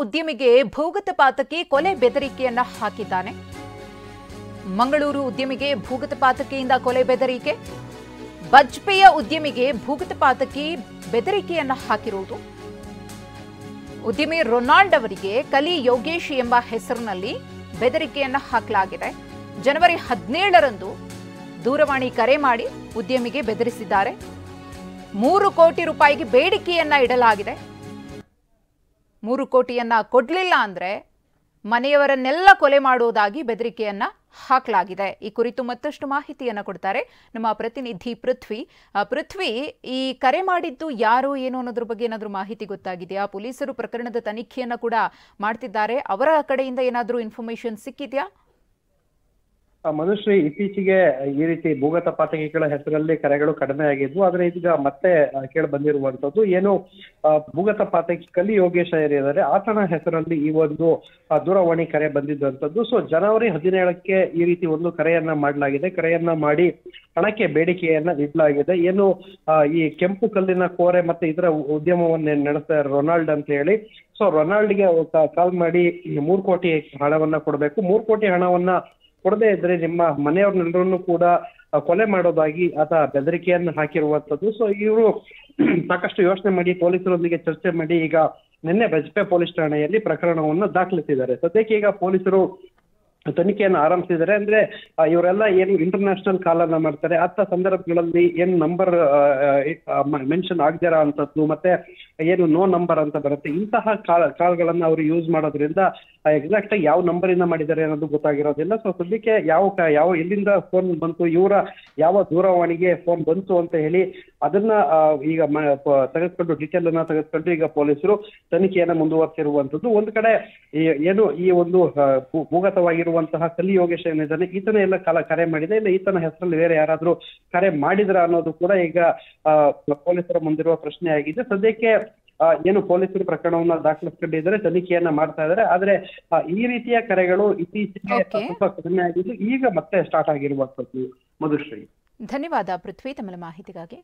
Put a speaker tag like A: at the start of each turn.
A: ಉದ್ಯಮಿಗೆ ಭೂಗತಪಾತಕ್ಕೆ ಕೊಲೆ ಬೆದರಿಕೆಯನ್ನ ಹಾಕಿದ್ದಾನೆ. ಮಂಗಳೂರು ಉದ್ಯಮಿಗೆ ಭೂಗತಪಾತಕೆಯಿಂದ ಕೊಲೆ ಬೆದರಿಕೆ. ಬಜ್ಪೆಯ ಉದ್ಯಮಿಗೆ ಭೂಗತಪಾತಕ್ಕೆ ಬೆದರಿಕೆಯನ್ನ ಹಾಕಿರುವುದು. ಉದ್ಯಮಿ ರೊನಾಲ್ಡ್ ಅವರಿಗೆ ಕಲಿ ಯೋಗೇಶ್ ಎಂಬ ಹೆಸರಿನಲ್ಲಿ ಬೆದರಿಕೆಯನ್ನ ಹಾಕಲಾಗಿದೆ. ಜನವರಿ 17ರಂದು ದೂರವಾಣಿ ಕರೆ ಮಾಡಿ ಉದ್ಯಮಿಗೆ ಬೆದರಿಸಿದ್ದಾರೆ. 3 ಕೋಟಿ ರೂಪಾಯಿಗೆ ಬೇಡಿಕೆಯನ್ನ ಇಡಲಾಗಿದೆ. 3 ಕೋಟಿಯನ್ನ ಕೊಡ್ಲಿಲ್ಲ ಅಂದ್ರೆ ಮನೆಯವರನ್ನೆಲ್ಲ ಕೊಲೆ ಮಾಡುವುದಾಗಿ ಬೆದರಿಕೆಯನ್ನ ಹಾಕಲಾಗಿದೆ. ಈ ಕುರಿತು ಮತ್ತಷ್ಟು ಮಾಹಿತಿಯನ್ನ ಕೊಡ್ತಾರೆ ನಮ್ಮ ಪ್ರತಿನಿಧಿ ಪೃಥ್ವಿ. ಈ ಕರೆ ಮಾಡಿದ್ದು ಯಾರು ಏನು ಅನ್ನೋದ್ರ ಬಗ್ಗೆ ಏನಾದರೂ ಮಾಹಿತಿ ಗೊತ್ತಾಗಿದೆಯಾ? ಪೊಲೀಸರು ಪ್ರಕರಣದ ತನಿಖೆಯನ್ನ ಕೂಡ ಮಾಡ್ತಿದ್ದಾರೆ. ಅವರ ಕಡೆಯಿಂದ ಏನಾದರೂ ಇನ್ಫಾರ್ಮೇಶನ್ ಸಿಕ್ಕಿದೆಯಾ?
B: ಮನುಷ್ಯ ಇತ್ತೀಚೆಗೆ ಈ ರೀತಿ ಭೂಗತಪಾತಕಿಗಳ ಹೆಸರಲ್ಲಿ ಕರೆಗಳು ಕಡಿಮೆ ಆಗಿದ್ವು. ಆದ್ರೆ ಇದೀಗ ಮತ್ತೆ ಕೇಳಿ ಬಂದಿರುವಂತದ್ದು ಏನು ಭೂಗತಪಾತಕಿ ಕಲಿ ಯೋಗೇಶ ಏರಿದ್ದಾರೆ ಆತನ ಹೆಸರಲ್ಲಿ ಈ ಒಂದು ದೂರವಾಣಿ ಕರೆ ಬಂದಿದ್ದಂಥದ್ದು. ಸೊ ಜನವರಿ 17ಕ್ಕೆ ಈ ರೀತಿ ಒಂದು ಕರೆಯನ್ನ ಮಾಡಲಾಗಿದೆ. ಕರೆಯನ್ನ ಮಾಡಿ ಹಣಕ್ಕೆ ಬೇಡಿಕೆಯನ್ನ ಇಡಲಾಗಿದೆ. ಏನು ಈ ಕೆಂಪು ಕಲ್ಲಿನ ಕೋರೆ ಮತ್ತೆ ಇದರ ಉದ್ಯಮವನ್ನ ನಡೆಸ್ತಾರೆ ರೊನಾಲ್ಡ್ ಅಂತ ಹೇಳಿ. ಸೊ ರೊನಾಲ್ಡ್ಗೆ ಕಾಲ್ ಮಾಡಿ 3 ಕೋಟಿ ಹಣವನ್ನ ಕೊಡಬೇಕು. 3 ಕೋಟಿ ಹಣವನ್ನ ಕೊಡದೇ ಇದ್ರೆ ನಿಮ್ಮ ಮನೆಯವ್ರನ್ನೆಲ್ಲರನ್ನು ಕೂಡ ಕೊಲೆ ಮಾಡೋದಾಗಿ ಆತ ಬೆದರಿಕೆಯನ್ನು ಹಾಕಿರುವಂತದ್ದು. ಸೊ ಇವರು ಸಾಕಷ್ಟು ಯೋಚನೆ ಮಾಡಿ ಪೊಲೀಸರೊಂದಿಗೆ ಚರ್ಚೆ ಮಾಡಿ ಈಗ ನಿನ್ನೆ ಬಜ್ಪೆ ಪೊಲೀಸ್ ಠಾಣೆಯಲ್ಲಿ ಪ್ರಕರಣವನ್ನು ದಾಖಲಿಸಿದ್ದಾರೆ. ಸದ್ಯಕ್ಕೆ ಈಗ ಪೊಲೀಸರು ತನಿಖೆಯನ್ನು ಆರಂಭಿಸಿದ್ದಾರೆ. ಅಂದ್ರೆ ಇವರೆಲ್ಲ ಏನು ಇಂಟರ್ನ್ಯಾಷನಲ್ ಕಾಲ್ ಅನ್ನ ಮಾಡ್ತಾರೆ ಅಂತ ಸಂದರ್ಭಗಳಲ್ಲಿ ಏನು ನಂಬರ್ ಮೆನ್ಷನ್ ಆಗದಿರ ಅಂತದ್ದು ಮತ್ತೆ ಏನು ನೋ ನಂಬರ್ ಅಂತ ಬರುತ್ತೆ ಇಂತಹ ಕಾಲ್ಗಳನ್ನ ಅವರು ಯೂಸ್ ಮಾಡೋದ್ರಿಂದ ಎಕ್ಸಾಕ್ಟ್ ಆಗಿ ಯಾವ ನಂಬರ್ ಇಂದ ಮಾಡಿದ್ದಾರೆ ಅನ್ನೋದು ಗೊತ್ತಾಗಿರೋದಿಲ್ಲ. ಸೊ ಸದ್ಯಕ್ಕೆ ಯಾವ ಎಲ್ಲಿಂದ ಫೋನ್ ಬಂತು, ಇವರ ಯಾವ ದೂರವಾಣಿಗೆ ಫೋನ್ ಬಂತು ಅಂತ ಹೇಳಿ ಅದನ್ನ ಈಗ ತೆಗೆದುಕೊಂಡು ಡೀಟೇಲ್ ಅನ್ನ ತೆಗೆದುಕೊಂಡು ಈಗ ಪೊಲೀಸರು ತನಿಖೆಯನ್ನ ಮುಂದುವರೆಸಿರುವಂತದ್ದು. ಒಂದು ಕಡೆ ಏನು ಈ ಒಂದು ಭೂಗತವಾಗಿರುವಂತಹ ಕಲಿ ಯೋಗೇಶ್ ಏನಿದ್ದಾನೆ ಈತನ ಎಲ್ಲ ಕರೆ ಮಾಡಿದೆ, ಇಲ್ಲ ಈತನ ಹೆಸರಲ್ಲಿ ಬೇರೆ ಯಾರಾದ್ರೂ ಕರೆ ಮಾಡಿದ್ರ ಅನ್ನೋದು ಕೂಡ ಈಗ ಪೊಲೀಸರ ಮುಂದಿರುವ ಪ್ರಶ್ನೆ ಆಗಿದೆ. ಸದ್ಯಕ್ಕೆ ಏನು ಪೊಲೀಸರು ಪ್ರಕರಣವನ್ನ ದಾಖಲಿಸಿಕೊಂಡಿದ್ದಾರೆ, ತನಿಖೆಯನ್ನ ಮಾಡ್ತಾ ಇದ್ದಾರೆ. ಆದ್ರೆ ಈ ರೀತಿಯ ಕರೆಗಳು ಇತ್ತೀಚೆಗೆ ತುಂಬಾ ಕಡಿಮೆ ಆಗಿದ್ದು ಈಗ ಮತ್ತೆ ಸ್ಟಾರ್ಟ್ ಆಗಿರುವಂತದ್ದು. ಮಧುಶ್ರೀ,
A: ಧನ್ಯವಾದ ಪೃಥ್ವಿ ತಮ್ಮ ಮಾಹಿತಿಗಾಗಿ.